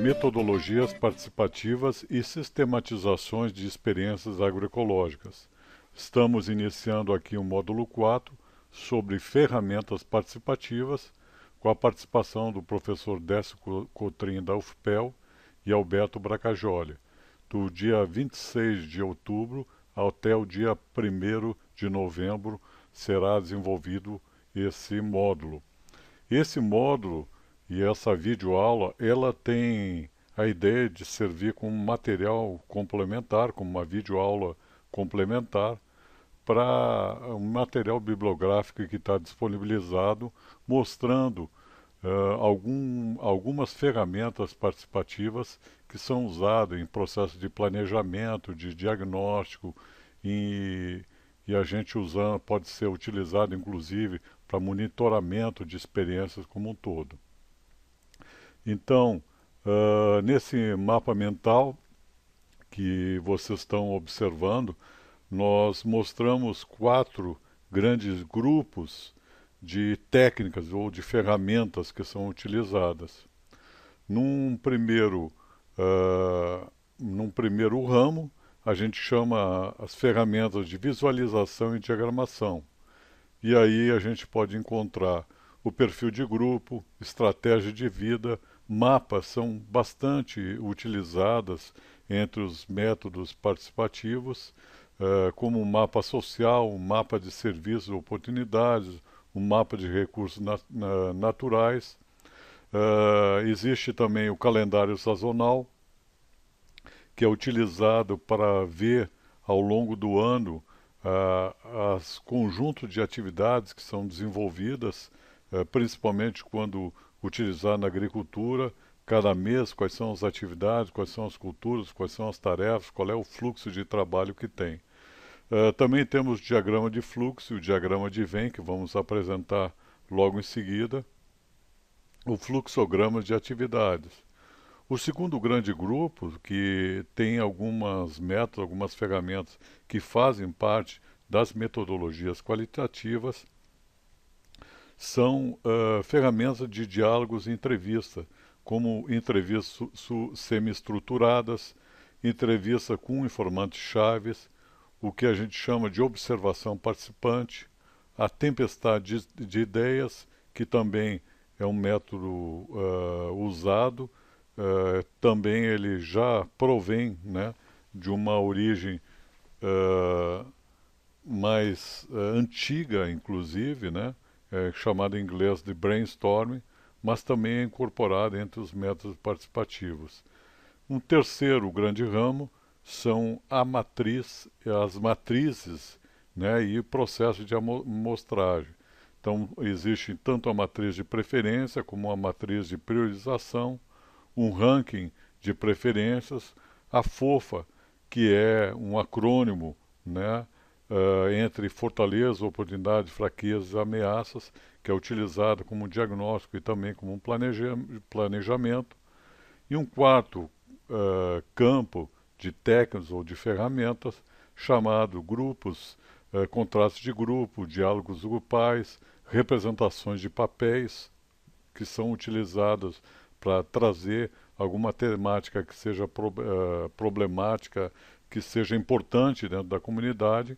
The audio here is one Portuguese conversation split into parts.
metodologias participativas e sistematizações de experiências agroecológicas. Estamos iniciando aqui o módulo 4 sobre ferramentas participativas, com a participação do professor Décio Cotrim da UFPEL e Alberto Bracajoli, do dia 26 de outubro até o dia 1º de novembro será desenvolvido esse módulo. Esse módulo e essa videoaula, ela tem a ideia de servir como material complementar, como uma videoaula complementar, para um material bibliográfico que está disponibilizado, mostrando algumas ferramentas participativas que são usadas em processos de planejamento, de diagnóstico, e, e a gente usando, pode ser utilizado inclusive para monitoramento de experiências como um todo. Então, nesse mapa mental que vocês estão observando, nós mostramos 4 grandes grupos de técnicas ou de ferramentas que são utilizadas. Num primeiro, num primeiro ramo, a gente chama as ferramentas de visualização e diagramação. E aí a gente pode encontrar o perfil de grupo, estratégia de vida, mapas são bastante utilizadas entre os métodos participativos, como um mapa social, um mapa de serviços e oportunidades, um mapa de recursos naturais. Existe também o calendário sazonal, que é utilizado para ver ao longo do ano as conjuntos de atividades que são desenvolvidas, principalmente quando utilizar na agricultura, cada mês quais são as atividades, quais são as culturas, quais são as tarefas, qual é o fluxo de trabalho que tem. Também temos o diagrama de fluxo e o diagrama de Venn, que vamos apresentar logo em seguida, o fluxograma de atividades. O segundo grande grupo, que tem algumas métodos, algumas ferramentas que fazem parte das metodologias qualitativas, são ferramentas de diálogos e entrevista, como entrevistas semi-estruturadas, entrevista com informantes chaves, o que a gente chama de observação participante, a tempestade de ideias, que também é um método usado. Também ele já provém, né, de uma origem mais antiga, inclusive, né, chamada em inglês de brainstorming, mas também é incorporado entre os métodos participativos. Um terceiro grande ramo são as matrizes, né, e o processo de amostragem. Então, existe tanto a matriz de preferência como a matriz de priorização, um ranking de preferências, a FOFA, que é um acrônimo, né, entre fortaleza, oportunidade, fraquezas e ameaças, que é utilizado como diagnóstico e também como um planejamento. E um quarto campo de técnicas ou de ferramentas, chamado grupos, contrastes de grupo, diálogos grupais, representações de papéis, que são utilizadas para trazer alguma temática que seja problemática, que seja importante dentro da comunidade,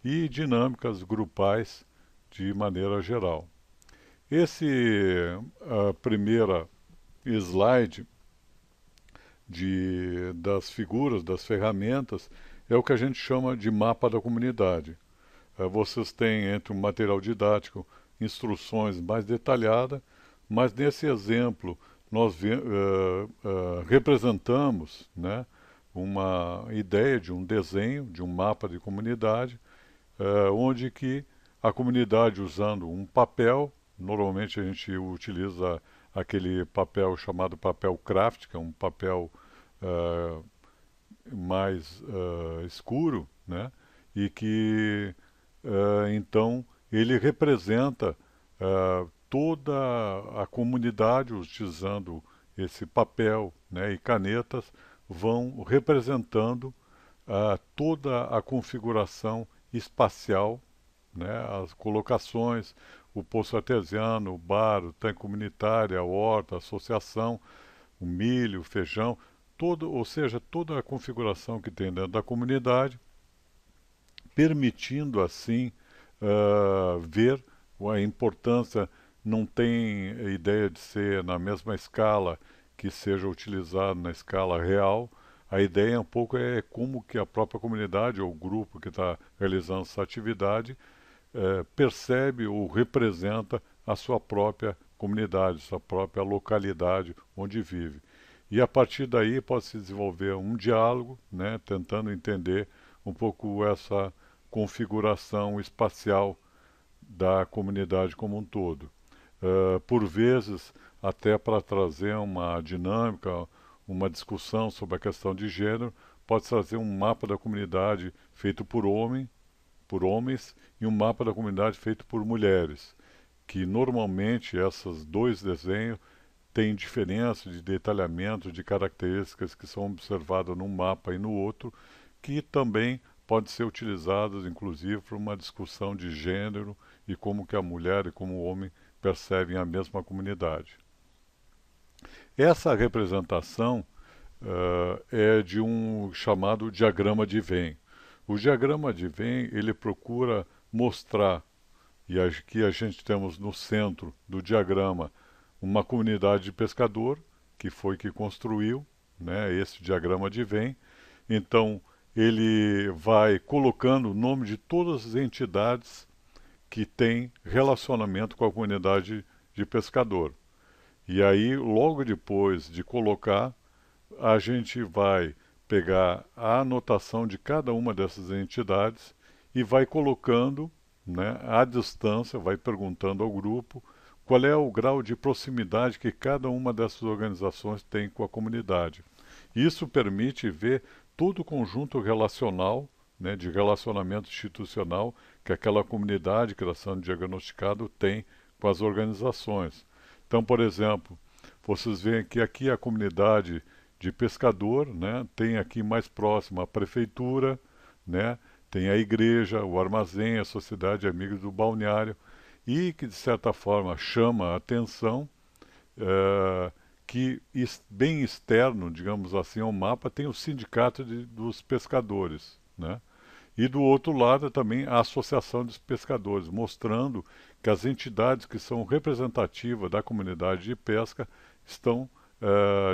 e dinâmicas grupais de maneira geral. Esse primeira slide das figuras, das ferramentas, é o que a gente chama de mapa da comunidade. Vocês têm entre um material didático instruções mais detalhadas, mas nesse exemplo nós representamos, né, uma ideia de um desenho, de um mapa de comunidade, onde que a comunidade, usando um papel, normalmente a gente utiliza aquele papel chamado papel craft, que é um papel mais escuro, né, e que então ele representa toda a comunidade utilizando esse papel, né, e canetas, vão representando toda a configuração espacial, né, as colocações, o poço artesiano, o bar, o tanque comunitário, a horta, a associação, o milho, o feijão, ou seja, toda a configuração que tem dentro da comunidade, permitindo assim ver a importância, não tem ideia de ser na mesma escala que seja utilizado na escala real. A ideia um pouco é como que a própria comunidade ou o grupo que está realizando essa atividade percebe ou representa a sua própria comunidade, sua própria localidade onde vive. E a partir daí pode se desenvolver um diálogo, né, tentando entender um pouco essa configuração espacial da comunidade como um todo. Por vezes, até para trazer uma dinâmica, uma discussão sobre a questão de gênero, pode trazer um mapa da comunidade feito por homens e um mapa da comunidade feito por mulheres, que normalmente esses dois desenhos têm diferença de detalhamento, de características que são observadas num mapa e no outro, que também podem ser utilizadas, inclusive, para uma discussão de gênero e como que a mulher e como o homem percebem a mesma comunidade. Essa representação é de um chamado diagrama de Venn. O diagrama de Venn, ele procura mostrar, e aqui a gente temos no centro do diagrama uma comunidade de pescador, que foi que construiu, né, esse diagrama de Venn. Então, ele vai colocando o nome de todas as entidades que têm relacionamento com a comunidade de pescador. E aí, logo depois de colocar, a gente vai pegar a anotação de cada uma dessas entidades e vai colocando, né, à distância, vai perguntando ao grupo qual é o grau de proximidade que cada uma dessas organizações tem com a comunidade. Isso permite ver todo o conjunto relacional, né, de relacionamento institucional que aquela comunidade que está sendo diagnosticado tem com as organizações. Então, por exemplo, vocês veem que aqui a comunidade de pescador, né, tem aqui mais próximo a prefeitura, né, tem a igreja, o armazém, a sociedade de amigos do balneário, e que de certa forma chama a atenção que bem externo, digamos assim, ao mapa tem o sindicato dos pescadores, né? E do outro lado também a Associação dos Pescadores, mostrando que as entidades que são representativas da comunidade de pesca estão,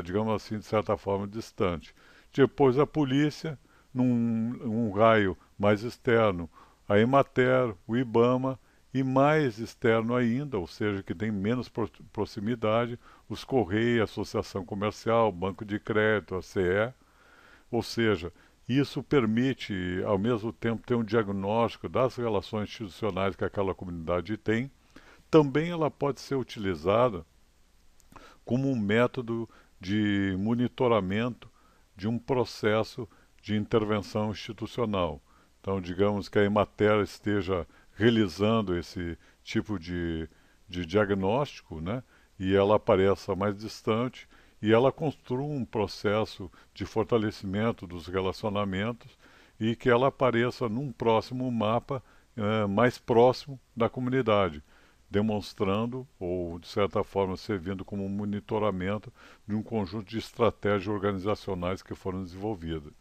digamos assim, de certa forma, distantes. Depois a polícia, num raio mais externo, a Emater, o IBAMA, e mais externo ainda, ou seja, que tem menos proximidade, os Correios, Associação Comercial, Banco de Crédito, a CE, ou seja, isso permite, ao mesmo tempo, ter um diagnóstico das relações institucionais que aquela comunidade tem. Também ela pode ser utilizada como um método de monitoramento de um processo de intervenção institucional. Então, digamos que a Emater esteja realizando esse tipo de diagnóstico, né, e ela apareça mais distante, e ela construa um processo de fortalecimento dos relacionamentos e que ela apareça num próximo mapa mais próximo da comunidade, demonstrando ou, de certa forma, servindo como um monitoramento de um conjunto de estratégias organizacionais que foram desenvolvidas.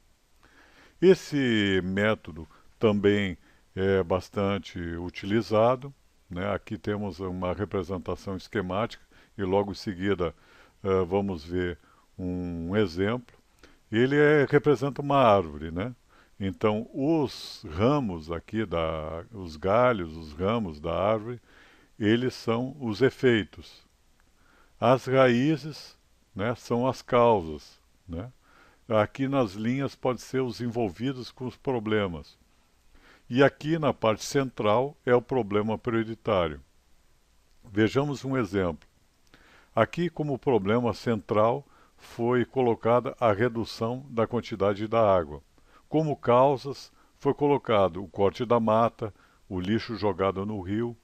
Esse método também é bastante utilizado, né? Aqui temos uma representação esquemática e logo em seguida vamos ver um exemplo. Ele representa uma árvore, né? Então, os ramos aqui, os galhos, os ramos da árvore, eles são os efeitos. As raízes, né, são as causas, né? Aqui nas linhas pode ser os envolvidos com os problemas. E aqui na parte central é o problema prioritário. Vejamos um exemplo. Aqui, como problema central, foi colocada a redução da quantidade da água. Como causas, foi colocado o corte da mata, o lixo jogado no rio,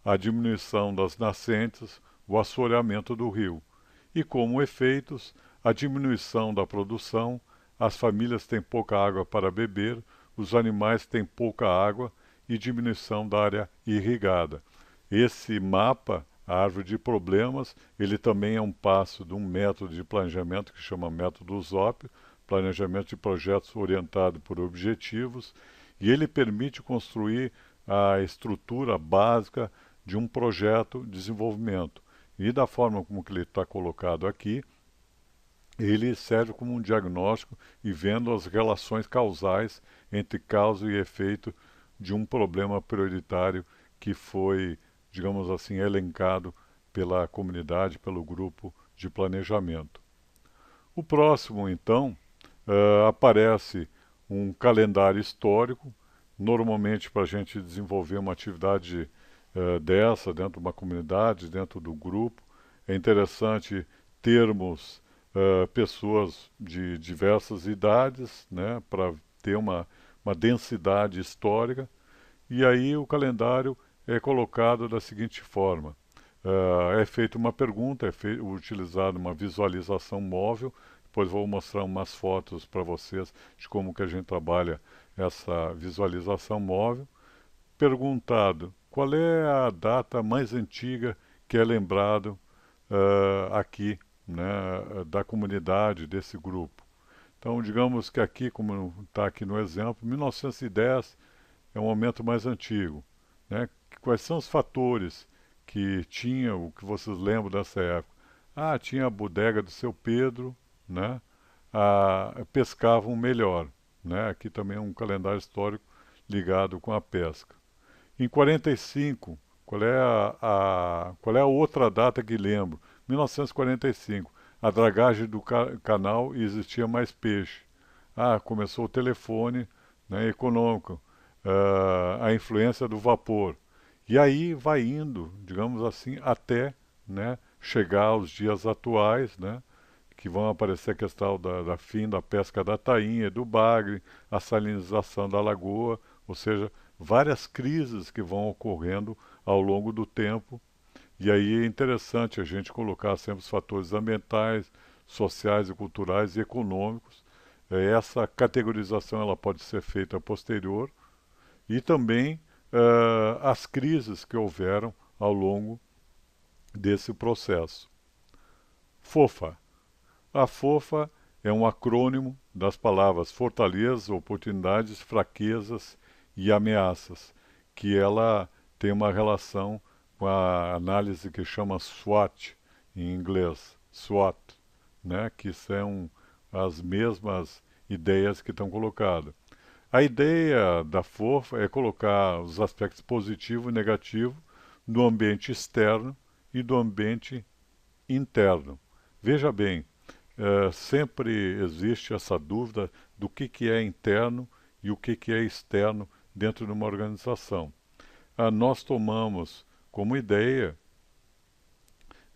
a diminuição das nascentes, o assoreamento do rio. E como efeitos, a diminuição da produção, as famílias têm pouca água para beber, os animais têm pouca água e diminuição da área irrigada. Esse mapa A árvore de problemas, ele também é um passo de um método de planejamento que chama método ZOP, planejamento de projetos orientado por objetivos, e ele permite construir a estrutura básica de um projeto de desenvolvimento. E da forma como que ele está colocado aqui, ele serve como um diagnóstico e vendo as relações causais entre causa e efeito de um problema prioritário que foi, digamos assim, elencado pela comunidade, pelo grupo de planejamento. O próximo, então, aparece um calendário histórico, normalmente para a gente desenvolver uma atividade dessa dentro de uma comunidade, dentro do grupo. É interessante termos pessoas de diversas idades, né, para ter uma densidade histórica. E aí o calendário é colocado da seguinte forma. É feita uma pergunta, utilizada uma visualização móvel. Depois vou mostrar umas fotos para vocês de como que a gente trabalha essa visualização móvel. Perguntado, qual é a data mais antiga que é lembrado aqui, né, da comunidade, desse grupo? Então, digamos que aqui, como está aqui no exemplo, 1910 é um momento mais antigo, né? Quais são os fatores que tinham, o que vocês lembram dessa época? Ah, tinha a bodega do seu Pedro, né? Pescavam melhor, né? Aqui também é um calendário histórico ligado com a pesca. Em 45, qual é a outra data que lembro? 1945, a dragagem do canal e existia mais peixe. Ah, começou o telefone, né, econômico, a influência do vapor. E aí vai indo, digamos assim, até, né, chegar aos dias atuais, né, que vão aparecer a questão da fim da pesca da tainha, do bagre, a salinização da lagoa, ou seja, várias crises que vão ocorrendo ao longo do tempo. E aí é interessante a gente colocar sempre os fatores ambientais, sociais e culturais e econômicos. Essa categorização ela pode ser feita a posterior e também as crises que houveram ao longo desse processo. FOFA. A FOFA é um acrônimo das palavras fortalezas, oportunidades, fraquezas e ameaças, que ela tem uma relação com a análise que chama SWOT, em inglês, SWOT, né, que são as mesmas ideias que estão colocadas. A ideia da FOFA é colocar os aspectos positivo e negativo do ambiente externo e do ambiente interno. Veja bem, sempre existe essa dúvida do que é interno e o que é externo dentro de uma organização. Nós tomamos como ideia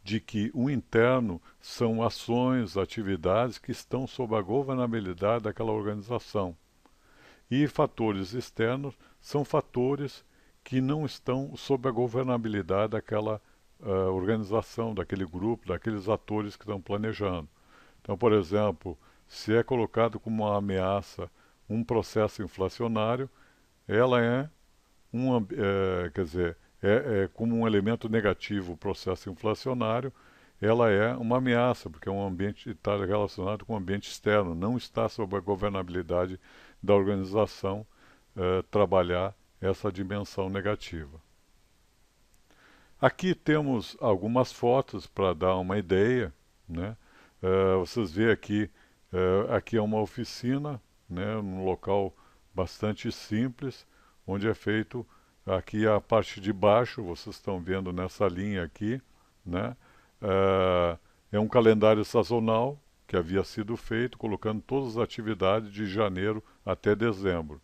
de que o interno são ações, atividades que estão sob a governabilidade daquela organização. E fatores externos são fatores que não estão sob a governabilidade daquela organização, daquele grupo, daqueles atores que estão planejando. Então, por exemplo, se é colocado como uma ameaça um processo inflacionário, ela é quer dizer, é como um elemento negativo o processo inflacionário, ela é uma ameaça, porque é um ambiente está relacionado com o ambiente externo, não está sob a governabilidade da organização trabalhar essa dimensão negativa. Aqui temos algumas fotos para dar uma ideia, né? Vocês veem aqui, aqui é uma oficina, né, num local bastante simples, onde é feito aqui a parte de baixo, vocês estão vendo nessa linha aqui, né? É um calendário sazonal que havia sido feito, colocando todas as atividades de janeiro até dezembro.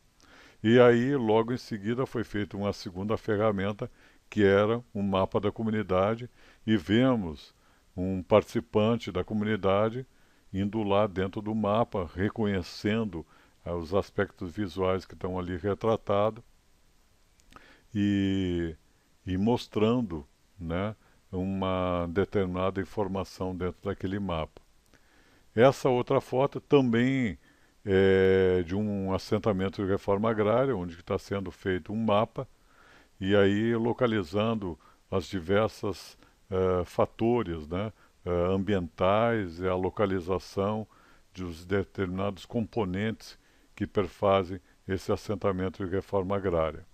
E aí, logo em seguida, foi feita uma segunda ferramenta, que era um mapa da comunidade, e vemos um participante da comunidade indo lá dentro do mapa, reconhecendo os aspectos visuais que estão ali retratados e mostrando, né, uma determinada informação dentro daquele mapa. Essa outra foto também é de um assentamento de reforma agrária, onde está sendo feito um mapa, e aí localizando as diversas fatores, né, ambientais e a localização dos determinados componentes que perfazem esse assentamento de reforma agrária.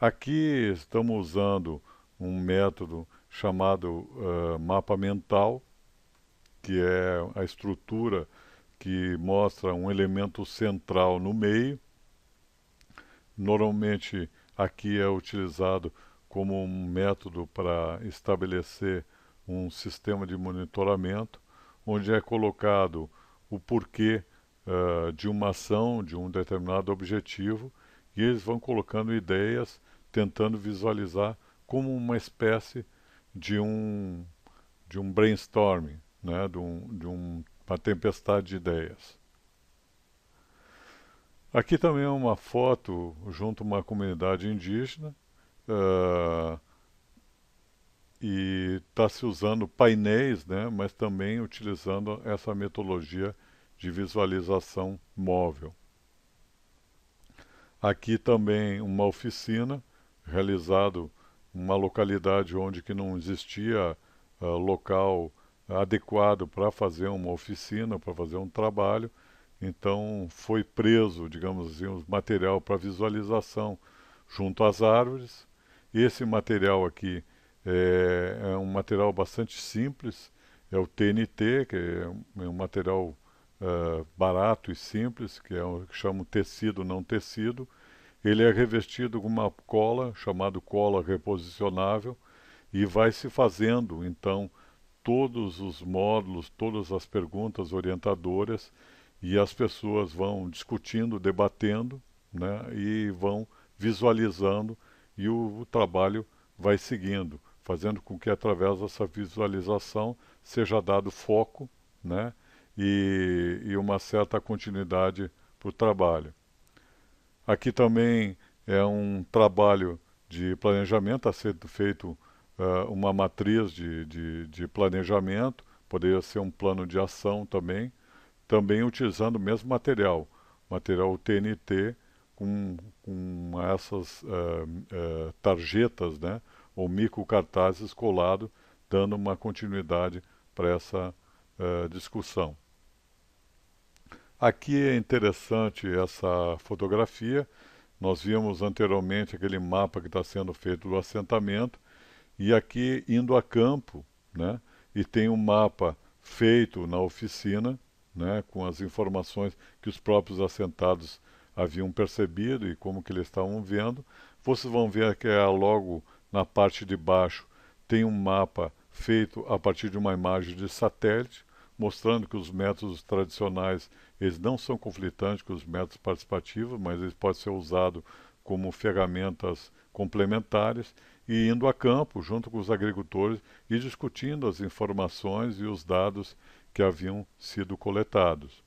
Aqui estamos usando um método chamado mapa mental, que é a estrutura que mostra um elemento central no meio. Normalmente aqui é utilizado como um método para estabelecer um sistema de monitoramento, onde é colocado o porquê de uma ação, de um determinado objetivo, e eles vão colocando ideias, tentando visualizar como uma espécie de um brainstorming, né? Uma tempestade de ideias. Aqui também é uma foto junto a uma comunidade indígena, uh, e está se usando painéis, né, mas também utilizando essa metodologia de visualização móvel. Aqui também uma oficina realizado em uma localidade onde que não existia local adequado para fazer uma oficina, para fazer um trabalho. Então foi preso, digamos assim, o material para visualização junto às árvores. Esse material aqui é um material bastante simples, é o TNT, que é um material barato e simples, que é o que chamam tecido não tecido. Ele é revestido com uma cola, chamada cola reposicionável, e vai se fazendo, então, todos os módulos, todas as perguntas orientadoras, e as pessoas vão discutindo, debatendo, né, e vão visualizando, e o trabalho vai seguindo, fazendo com que através dessa visualização seja dado foco, né, e uma certa continuidade para o trabalho. Aqui também é um trabalho de planejamento, a ser feito uma matriz de planejamento, poderia ser um plano de ação também utilizando o mesmo material TNT com essas tarjetas, né, ou microcartazes colados, dando uma continuidade para essa discussão. Aqui é interessante essa fotografia. Nós vimos anteriormente aquele mapa que está sendo feito do assentamento, e aqui indo a campo, né, e tem um mapa feito na oficina, né, com as informações que os próprios assentados haviam percebido e como que eles estavam vendo. Vocês vão ver que logo na parte de baixo tem um mapa feito a partir de uma imagem de satélite, mostrando que os métodos tradicionais eles não são conflitantes com os métodos participativos, mas eles podem ser usados como ferramentas complementares, e indo a campo junto com os agricultores e discutindo as informações e os dados que haviam sido coletados.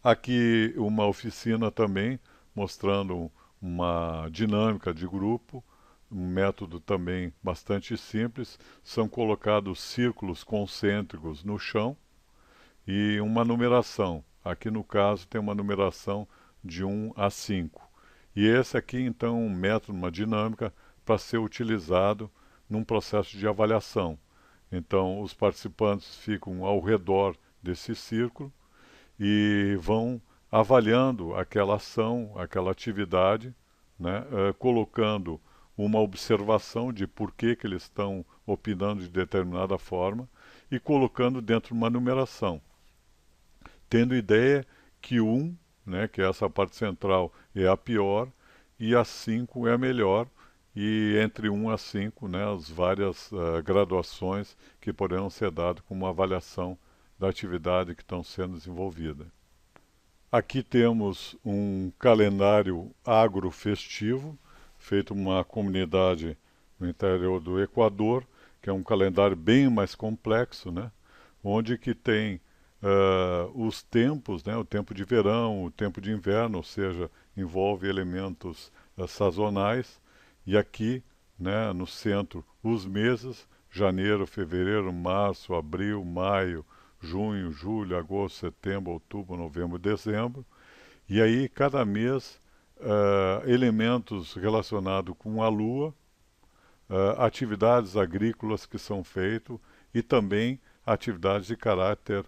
Aqui uma oficina também mostrando uma dinâmica de grupo, um método também bastante simples. São colocados círculos concêntricos no chão e uma numeração. Aqui no caso tem uma numeração de 1 a 5. E esse aqui então é um método, uma dinâmica para ser utilizado num processo de avaliação. Então os participantes ficam ao redor desse círculo e vão avaliando aquela ação, aquela atividade, né, colocando uma observação de por que eles estão opinando de determinada forma e colocando dentro de uma numeração, tendo ideia que 1, né, que é essa parte central, é a pior, e a 5 é a melhor, e entre 1 a 5, né, as várias graduações que poderão ser dadas como uma avaliação da atividade que estão sendo desenvolvida. Aqui temos um calendário agrofestivo, feito uma comunidade no interior do Equador, que é um calendário bem mais complexo, né, onde que tem os tempos, né, o tempo de verão, o tempo de inverno, ou seja, envolve elementos sazonais, e aqui, né, no centro, os meses, janeiro, fevereiro, março, abril, maio, junho, julho, agosto, setembro, outubro, novembro, dezembro, e aí cada mês elementos relacionados com a Lua, atividades agrícolas que são feitas e também atividades de caráter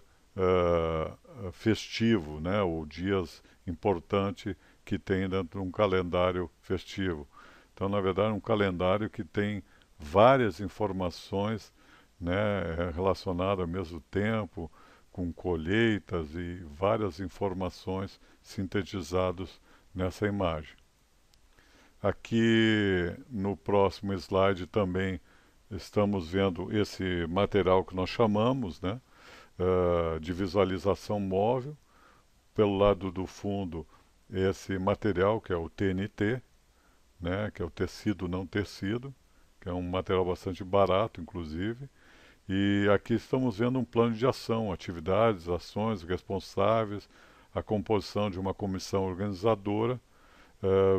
festivo, né, ou dias importantes que tem dentro de um calendário festivo. Então, na verdade, é um calendário que tem várias informações, né, relacionadas ao mesmo tempo, com colheitas e várias informações sintetizadas nessa imagem. Aqui no próximo slide também estamos vendo esse material que nós chamamos, né, de visualização móvel. Pelo lado do fundo, esse material que é o TNT, né, que é o tecido não tecido, que é um material bastante barato, inclusive. E aqui estamos vendo um plano de ação, atividades, ações responsáveis, a composição de uma comissão organizadora,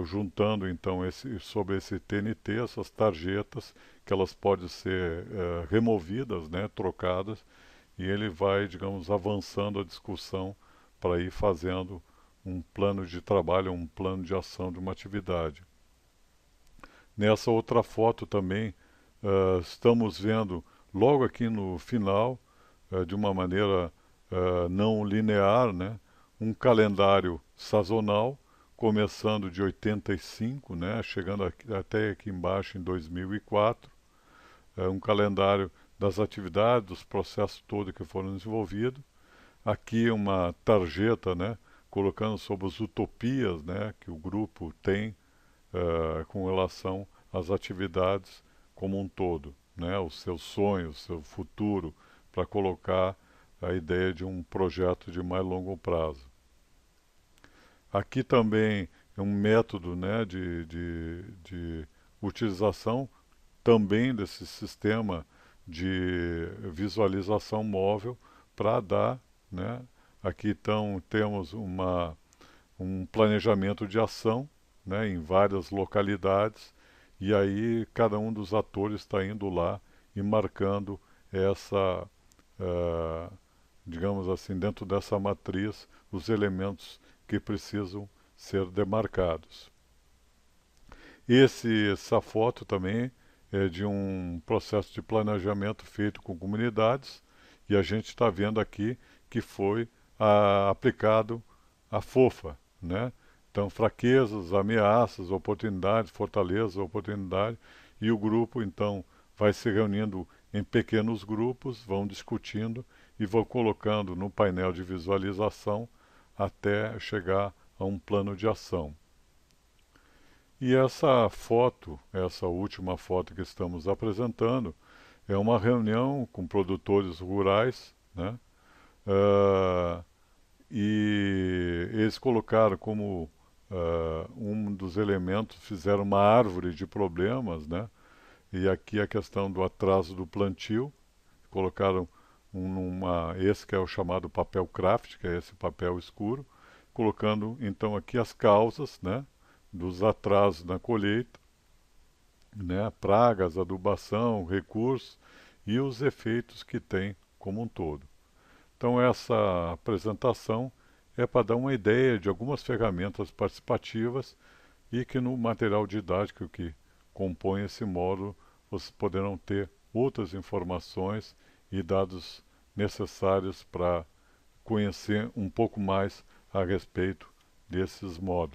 juntando então sobre esse TNT essas tarjetas que elas podem ser removidas, né, trocadas, e ele vai, digamos, avançando a discussão para ir fazendo um plano de trabalho, um plano de ação de uma atividade. Nessa outra foto também estamos vendo logo aqui no final, de uma maneira não linear, né, um calendário sazonal, começando de 85, né, chegando até aqui embaixo em 2004, um calendário das atividades, dos processos todos que foram desenvolvidos. Aqui uma tarjeta, né, colocando sobre as utopias, né, que o grupo tem com relação às atividades como um todo, né, os seus sonhos, o seu futuro, para colocar a ideia de um projeto de mais longo prazo. Aqui também é um método, né, de utilização também desse sistema de visualização móvel para dar, né, aqui então temos um planejamento de ação, né, em várias localidades, e aí cada um dos atores está indo lá e marcando essa, digamos assim, dentro dessa matriz, os elementos que precisam ser demarcados. Essa foto também é de um processo de planejamento feito com comunidades, e a gente está vendo aqui que foi aplicado a FOFA, né? Então, fraquezas, ameaças, oportunidades, fortalezas, oportunidade, e o grupo, então, vai se reunindo em pequenos grupos, vão discutindo e vão colocando no painel de visualização até chegar a um plano de ação. E essa foto, essa última foto que estamos apresentando, é uma reunião com produtores rurais, né? E eles colocaram como um dos elementos, fizeram uma árvore de problemas, né? E aqui a questão do atraso do plantio, colocaram esse que é o chamado papel craft, que é esse papel escuro, colocando então aqui as causas, né, dos atrasos na colheita, né, pragas, adubação, recursos e os efeitos que tem como um todo. Então essa apresentação é para dar uma ideia de algumas ferramentas participativas e que no material didático que compõe esse módulo vocês poderão ter outras informações e dados necessários para conhecer um pouco mais a respeito desses módulos.